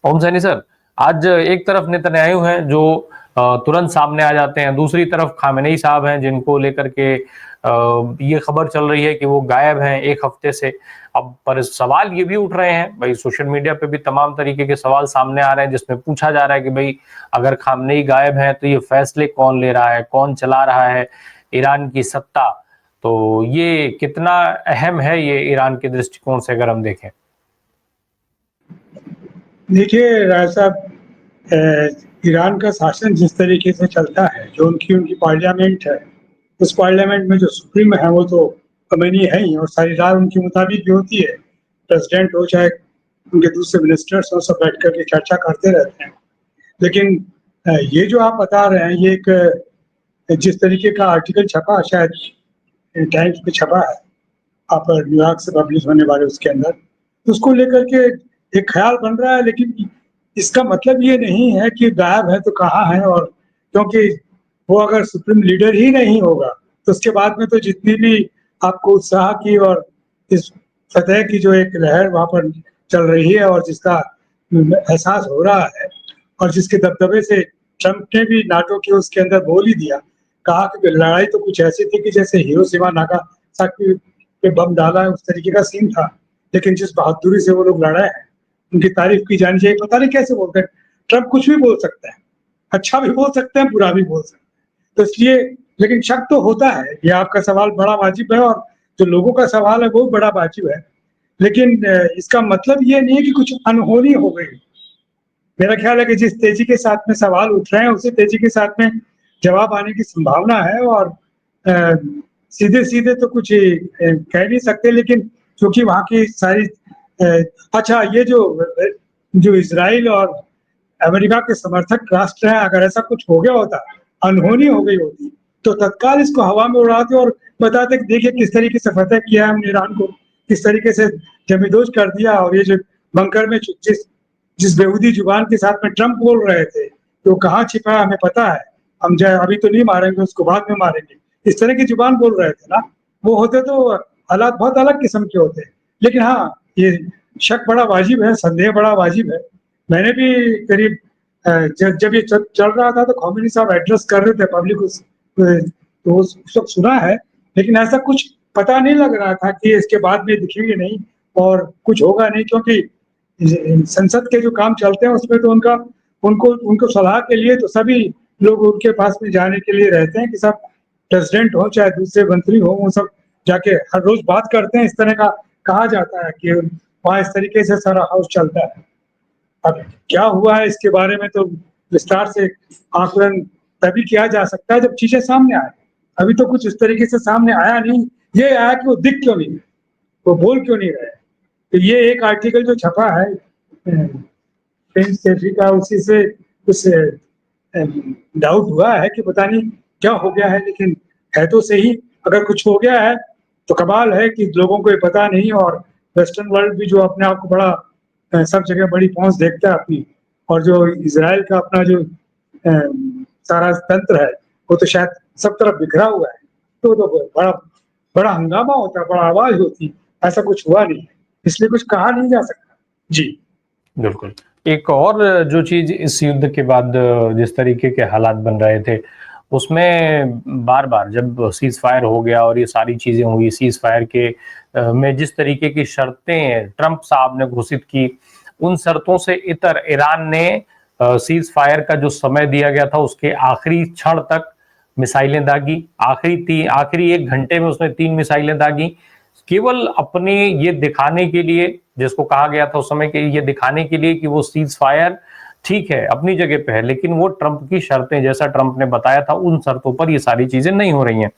ओम Saini sir, आज एक तरफ नेतन्याहू हैं जो तुरंत सामने आ जाते हैं, दूसरी तरफ खामेनेई साहब हैं जिनको लेकर के ये खबर चल रही है कि वो गायब हैं 1 हफ्ते से। अब पर सवाल ये भी उठ रहे हैं, भाई सोशल मीडिया पे भी तमाम तरीके के सवाल सामने आ रहे हैं जिसमें पूछा जा रहा है कि भाई अगर खामेनेई गायब हैं तो ये फैसले कौन ले रहा है, कौन चला रहा है ईरान की सत्ता? तो ये कितना अहम है ये ईरान के दृष्टिकोण से अगर हम देखें? देखिए राय साहब, ईरान का शासन जिस तरीके से चलता है, जो उनकी पार्लियामेंट है, उस पार्लियामेंट में जो सुप्रीम है वो तो खमेनी है ही, और सारी राय उनके मुताबिक भी होती है। प्रेसिडेंट हो चाहे उनके दूसरे मिनिस्टर्स हो, सब बैठ करके चर्चा करते रहते हैं। लेकिन ये जो आप बता रहे हैं, ये एक जिस तरीके का आर्टिकल छपा, शायद टाइम्स में छपा है, आप न्यूयॉर्क से पब्लिश होने वाले उसके अंदर, तो उसको लेकर के एक ख्याल बन रहा है। लेकिन इसका मतलब ये नहीं है कि गायब है तो कहाँ है, और क्योंकि वो अगर सुप्रीम लीडर ही नहीं होगा तो उसके बाद में तो जितनी भी आपको उत्साह की और इस फतह की जो एक लहर वहां पर चल रही है, और जिसका एहसास हो रहा है, और जिसके दबदबे से ट्रंप ने भी नाटो के उसके अंदर बोल ही दिया, कहा कि लड़ाई तो कुछ ऐसी थी कि जैसे हिरोशिमा नागासाकी पे बम डाला है, उस तरीके का सीन था। लेकिन जिस बहादुरी से वो लोग लड़े हैं, उनकी तारीफ की जानी चाहिए। पता नहीं कैसे बोलते हैं, ट्रंप कुछ भी बोल सकते हैं, अच्छा भी बोल सकते हैं, बुरा भी बोल सकते हैं। तो इसलिए, लेकिन शक तो होता है। ये आपका सवाल बड़ा वाजिब है, और जो लोगों का सवाल है वो बड़ा वाजिब है। लेकिन इसका मतलब ये नहीं है कि कुछ अनहोनी हो गई। मेरा ख्याल है कि जिस तेजी के साथ में सवाल उठ रहे हैं, उसी तेजी के साथ में जवाब आने की संभावना है। और सीधे सीधे तो कुछ कह नहीं सकते, लेकिन क्योंकि वहाँ की सारी अच्छा, ये जो इसराइल और अमेरिका के समर्थक राष्ट्र हैं, अगर ऐसा कुछ हो गया होता, अनहोनी हो गई होती, तो तत्काल इसको हवा में उड़ाते और बताते कि देखिए किस तरीके से फतह किया है हमने ईरान को, किस तरीके से जमींदोज कर दिया। और ये जो बंकर में जिस जिस बेहूदी जुबान के साथ में ट्रंप बोल रहे थे, तो कहाँ छिपा है हमें पता है, हम जाए अभी तो नहीं मारेंगे उसको, बाद में मारेंगे, इस तरह की जुबान बोल रहे थे ना। वो होते तो हालात बहुत अलग किस्म के होते। लेकिन हाँ, ये शक बड़ा वाजिब है, संदेह बड़ा वाजिब है। मैंने भी करीब जब ये चल रहा था तो खमेनी साहब एड्रेस कर रहे थे पब्लिक, तो उस वक्त सुना है। लेकिन ऐसा कुछ पता नहीं लग रहा था कि इसके बाद में दिखेंगे नहीं और कुछ होगा नहीं, क्योंकि संसद के जो काम चलते हैं उसमें तो उनको उनको सलाह के लिए तो सभी लोग उनके पास में जाने के लिए रहते हैं, कि सब प्रेसिडेंट हो चाहे दूसरे मंत्री हो, वो सब जाके हर रोज बात करते हैं। इस तरह का कहा जाता है कि वहाँ इस तरीके से सारा हाउस चलता है। अब क्या हुआ है इसके बारे में तो विस्तार से आकलन तभी किया जा सकता है जब चीजें सामने आए। अभी तो कुछ इस तरीके से सामने आया नहीं। ये आया कि वो दिख क्यों नहीं, वो बोल क्यों नहीं रहे। तो ये एक आर्टिकल जो छपा है सेफी का, उसी से कुछ डाउट हुआ है कि पता नहीं क्या हो गया है। लेकिन है तो सही, अगर कुछ हो गया है तो कमाल है कि लोगों को ये पता नहीं। और वेस्टर्न वर्ल्ड भी जो अपने आप को बड़ा सब जगह बड़ी पहुंच देखता है अपनी, और जो इसराइल का अपना जो सारा तंत्र है वो तो शायद सब तरफ बिखरा हुआ है। तो बड़ा बड़ा हंगामा होता है, बड़ा आवाज होती, ऐसा कुछ हुआ नहीं, इसलिए कुछ कहा नहीं जा सकता। जी बिल्कुल। एक और जो चीज़ इस युद्ध के बाद जिस तरीके के हालात बन रहे थे, उसमें बार-बार जब सीज़ फायर हो गया और ये सारी चीज़ें हुई, सीज़ फायर के में जिस तरीके की शर्तें ट्रंप साहब ने घोषित की, उन शर्तों से इतर ईरान ने सीज़ फायर का जो समय दिया गया था, उसके आखिरी क्षण तक मिसाइलें दागी। आखिरी 1 घंटे में उसने 3 मिसाइलें दागी। केवल अपने ये दिखाने के लिए, जिसको कहा गया था उस समय के ये दिखाने के लिए कि वो सीज फायर ठीक है अपनी जगह पे है, लेकिन वो ट्रंप की शर्तें, जैसा ट्रंप ने बताया था उन शर्तों पर ये सारी चीजें नहीं हो रही हैं।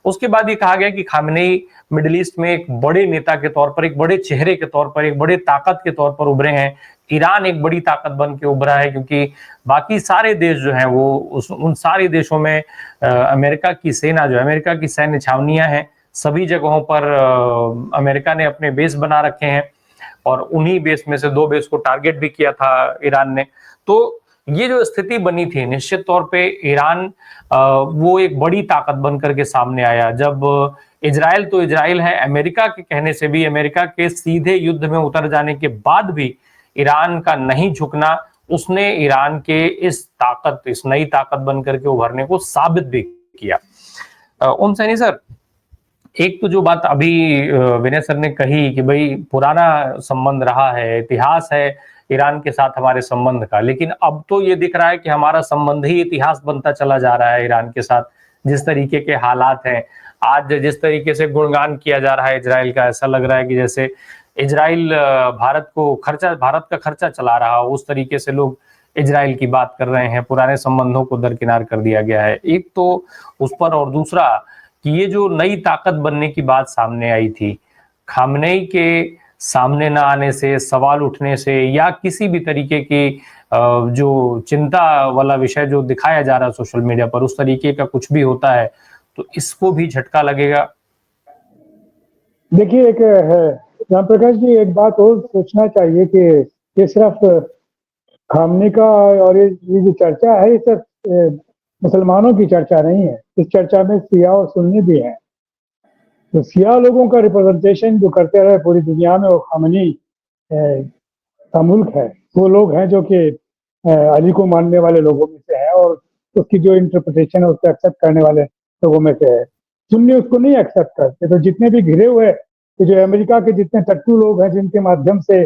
उसके बाद ये कहा गया कि खामेनेई मिडिल ईस्ट में एक बड़े नेता के तौर पर, एक बड़े चेहरे के तौर पर, एक बड़े ताकत के तौर पर उभरे हैं। ईरान एक बड़ी ताकत बन के उभरा है, क्योंकि बाकी सारे देश जो हैं वो उन सारे देशों में अमेरिका की सेना जो है, अमेरिका की सैन्य छावनियां हैं, सभी जगहों पर अमेरिका ने अपने बेस बना रखे हैं, और उन्हीं बेस में से 2 बेस को टारगेट भी किया था ईरान ने। तो ये जो स्थिति बनी थी, निश्चित तौर पे ईरान वो एक बड़ी ताकत बनकर के सामने आया। जब इजराइल तो इजराइल है, अमेरिका के कहने से भी, अमेरिका के सीधे युद्ध में उतर जाने के बाद भी ईरान का नहीं झुकना, उसने ईरान के इस नई ताकत बनकर के उभरने को साबित भी किया। ओम सैनी सर, एक तो जो बात अभी विनय सर ने कही कि भाई पुराना संबंध रहा है, इतिहास है ईरान के साथ हमारे संबंध का, लेकिन अब तो ये दिख रहा है कि हमारा संबंध ही इतिहास बनता चला जा रहा है ईरान के साथ। जिस तरीके के हालात हैं आज, जिस तरीके से गुणगान किया जा रहा है इजराइल का, ऐसा लग रहा है कि जैसे इजराइल भारत का खर्चा चला रहा हो, उस तरीके से लोग इजराइल की बात कर रहे हैं। पुराने संबंधों को दरकिनार कर दिया गया है, एक तो उस पर, और दूसरा कि ये जो नई ताकत बनने की बात सामने आई थी, खामनेई के सामने न आने से, सवाल उठने से, या किसी भी तरीके की जो चिंता वाला विषय जो दिखाया जा रहा है सोशल मीडिया पर, उस तरीके का कुछ भी होता है तो इसको भी झटका लगेगा। देखिए, एक है राम प्रकाश जी, एक बात और सोचना चाहिए कि ये सिर्फ खामने का और ये जो चर्चा है, ये सिर्फ मुसलमानों की चर्चा नहीं है। इस चर्चा में शिया और सुन्नी भी हैं। तो शिया लोगों का रिप्रेजेंटेशन जो करते रहे पूरी दुनिया में, वो खामनी का मुल्क है। वो लोग हैं जो कि अली को मानने वाले लोगों में से है, और उसकी जो इंटरप्रिटेशन है उसको एक्सेप्ट करने वाले लोगों में से है। सुन्नी उसको नहीं एक्सेप्ट करते। तो जितने भी घिरे हुए जो अमेरिका के जितने टट्टू लोग हैं, जिनके माध्यम से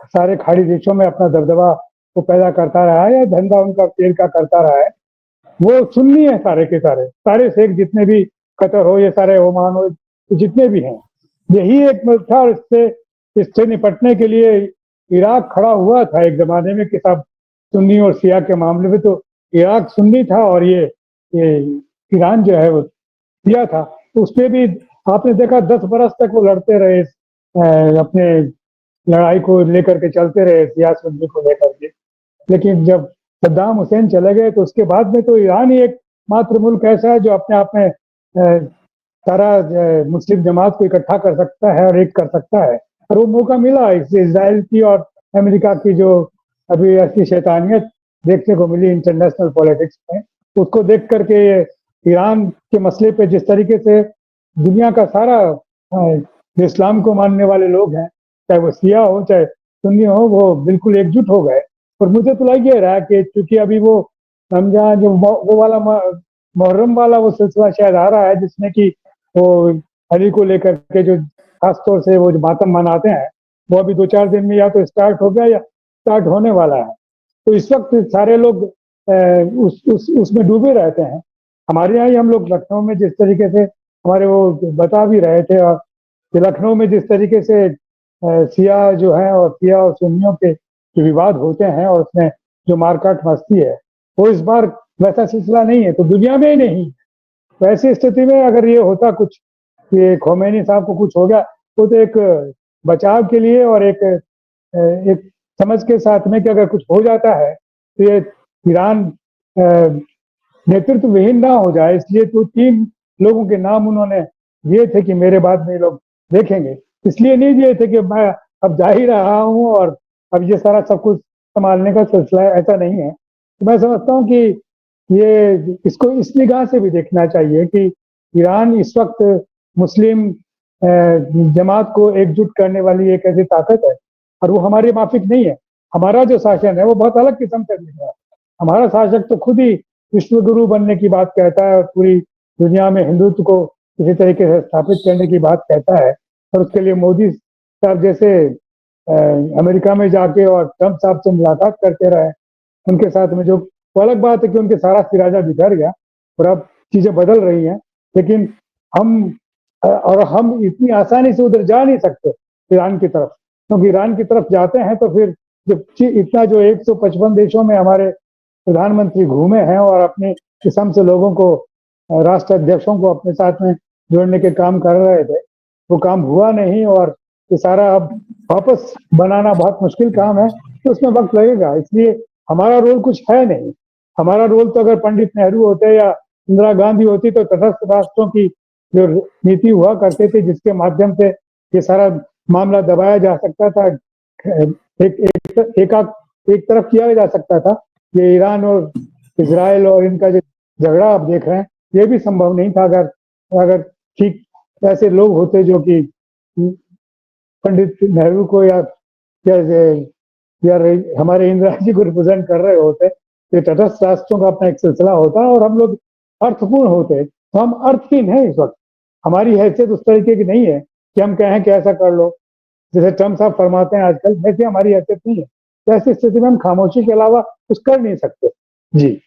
सारे खाड़ी देशों में अपना दबदबा वो पैदा करता रहा है, या धंधा उनका तेल का करता रहा है, वो सुन्नी है सारे के सारे शेख जितने भी, कतर हो, ये सारे ओमान हो, जितने भी हैं, यही एक मुल्क था। और इससे निपटने के लिए इराक खड़ा हुआ था एक जमाने में कि सब सुन्नी और शिया के मामले में तो इराक सुन्नी था और ये ईरान जो है वो शिया था। तो उसपे भी आपने देखा 10 बरस तक वो लड़ते रहे, अपने लड़ाई को लेकर के चलते रहे, शिया सुन्नी को लेकर के। लेकिन जब सद्दाम हुसैन चले गए तो उसके बाद में तो ईरान ही एक मात्र मुल्क ऐसा है जो अपने आप में सारा मुस्लिम जमात को इकट्ठा कर सकता है और एक कर सकता है। और वो मौका मिला इजराइल की और अमेरिका की जो अभी ऐसी शैतानियत देखने को मिली इंटरनेशनल पॉलिटिक्स में, उसको देख करके ईरान के मसले पे जिस तरीके से दुनिया का सारा इस्लाम को मानने वाले लोग हैं, चाहे वो शिया हो चाहे सुन्नी हो, वो बिल्कुल एकजुट हो गए। और मुझे तो लग ये रहा है कि चूंकि अभी वो रमजान जो वो वाला मुहर्रम वाला वो सिलसिला शायद आ रहा है, जिसमें कि वो अली को लेकर के जो खासतौर से वो जो मातम मनाते हैं, वो अभी 2-4 दिन में या तो स्टार्ट हो गया या स्टार्ट होने वाला है। तो इस वक्त सारे लोग उसमें डूबे रहते हैं। हमारे यहाँ ही हम लोग लखनऊ में जिस तरीके से हमारे वो बता भी रहे थे, और लखनऊ में जिस तरीके से शिया जो है और शिया और सुन्नियों के जो विवाद होते हैं और उसमें जो मारकाट मस्ती है, वो इस बार वैसा सिलसिला नहीं है, तो दुनिया में ही नहीं। तो ऐसी स्थिति में अगर ये होता कुछ, ये खोमेनी साहब को कुछ हो गया, तो एक बचाव के लिए और एक समझ के साथ में कि अगर कुछ हो जाता है तो ये ईरान नेतृत्व विहीन ना हो जाए, इसलिए तो 3 लोगों के नाम उन्होंने दिए थे कि मेरे बाद में लोग देखेंगे। इसलिए नहीं दिए थे कि मैं अब जा ही रहा हूँ और अब ये सारा सब कुछ संभालने का सिलसिला है, ऐसा नहीं है। तो मैं समझता हूँ कि ये इसको इस निगाह से भी देखना चाहिए कि ईरान इस वक्त मुस्लिम जमात को एकजुट करने वाली एक ऐसी ताकत है, और वो हमारे माफिक नहीं है। हमारा जो शासन है वो बहुत अलग किस्म से दिख रहा है। हमारा शासक तो खुद ही विश्व गुरु बनने की बात कहता है और पूरी दुनिया में हिंदुत्व को किसी तरीके से स्थापित करने की बात कहता है, और उसके लिए मोदी साहब जैसे अमेरिका में जाके और ट्रंप साहब से मुलाकात करते रहे, उनके साथ में जो अलग बात है कि उनके सारा सिराजा बिखर गया और अब चीजें बदल रही हैं। लेकिन हम इतनी आसानी से उधर जा नहीं सकते ईरान की तरफ, क्योंकि ईरान की तरफ जाते हैं तो फिर इतना जो 155 देशों में हमारे प्रधानमंत्री घूमे हैं और अपनी किस्म से लोगों को, राष्ट्र अध्यक्षों को अपने साथ में जोड़ने के काम कर रहे थे, वो काम हुआ नहीं। और ये सारा अब वापस बनाना बहुत मुश्किल काम है, तो उसमें वक्त लगेगा। इसलिए हमारा रोल कुछ है नहीं। हमारा रोल तो अगर पंडित नेहरू होते या इंदिरा गांधी होती तो तटस्थ राष्ट्रों की जो नीति हुआ करते थे, जिसके माध्यम से ये सारा मामला दबाया जा सकता था, एक तरफ किया जा सकता था। ये ईरान और इजराइल और इनका जो झगड़ा आप देख रहे हैं, ये भी संभव नहीं था अगर ठीक ऐसे लोग होते जो कि पंडित नेहरू को या या या हमारे इंदिरा जी को रिप्रेजेंट कर रहे होते, ये तटस्थ राष्ट्रों का अपना एक सिलसिला होता और हम लोग अर्थपूर्ण होते। तो हम अर्थहीन हैं इस वक्त, हमारी हैसियत उस तरीके की नहीं है कि हम कहें कि ऐसा कर लो जैसे ट्रम्प साहब फरमाते हैं आजकल, वैसे हमारी हैसियत नहीं है। तो ऐसी स्थिति में हम खामोशी के अलावा कुछ कर नहीं सकते। जी।